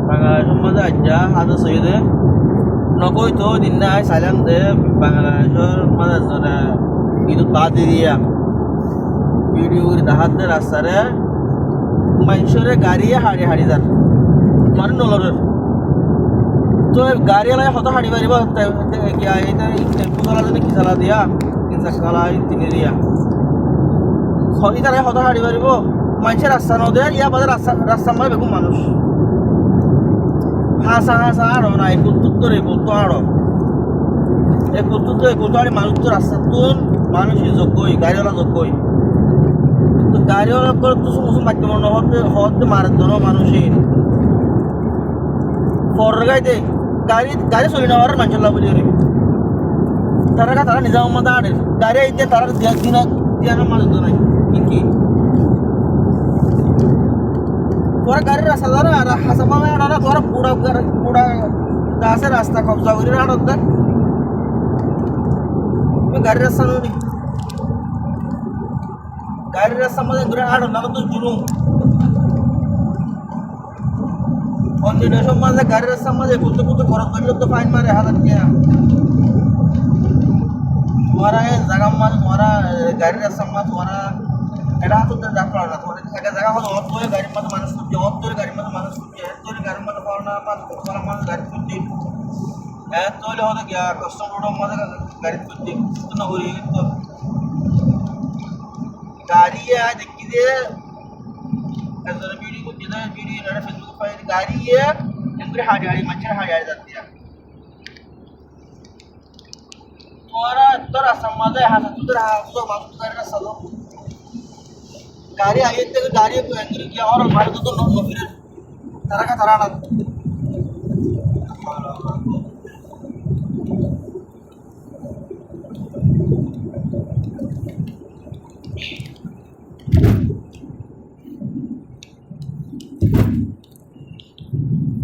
বাংলাদেশের মাঝে আজ্জা হাজা সৈয়দে নকই তো দিন নাই সাইলাম দে বাংলাদেশের মাঝে জনে কিন্তু বাদ দিয়া ভিডিও করে দাহাতে রাস্তারে মানুষের গাড়ি হাড়ি হাড়ি যান মানে নলরের তো গাড়ি এলাই হত হাড়ি মারিব টেম্পু চালা যদি কি চালা দিয়া তিন চাকা চালা তিনি দিয়া তারা হত হাড়ি মারিব মানুষের রাস্তা নদে ইয়া বাদে রাস্তা মারে বেগুন মানুষ হাসা হাসা আরো না এই কুত্তুর এই কুত্তু আরো এই কুত্তুর এই কুত্তু আড়ি মানুষ তো রাস্তা তুন মানুষই যোগ্যই গাড়িওয়ালা যোগ্যই তো গাড়িওয়ালা করে তো সমস্ত মাধ্যম হতে মারার জন্য মানুষই পরের গাড়িতে গাড়ি চলি নেওয়ার মানুষের লাভ বলি তারা নিজা মতো আনে গাড়ি আইতে তারা দিয়ানোর মানুষ তো নাই কি তোরা গাড়ির রাস্তা ধরো আর হাসা পাবে না তোরা পুরা গাছের রাস্তা কবজা করে আড়ত দেখ গাড়ির রাস্তা নি গাড়ির রাস্তার মধ্যে ঘুরে আড়ত না তো জুলুম কন্টিনিউশন মাঝে গাড়ির রাস্তার মাঝে কুতো খরচ করলে তো ফাইন মারে 1000 টাকা তোমারা জায়গা মাঝে তোমারা গাড়ির রাস্তার মাঝে তোমারা এটা হাত ডাক্তার না তোমার একটা জায়গা হলো অত করে গাড়ির মধ্যে মানুষ করছে অত করে গাড়ির মধ্যে মানুষ করছে এত করে গাড়ির মধ্যে পাওনা তোমার মানুষ গাড়ি করছে এত হলে হতো গিয়া কাস্টমার রোডের মধ্যে গাড়ি করছে না হরি তো গাড়ি দেখি যে একজনে ভিডিও করছে না ভিডিও এটা ফেসবুক পাই গাড়ি এমনি হাড়ি মানুষের হাড়ি যাচ্ছে তোরা সমাজে হাসা তোদের হাসা মানুষ গাড়ি রাস্তা गाड़ी आई थे गाड़ी को एंग्री किया और हमारे तो नौ फिर तरह का तरह ना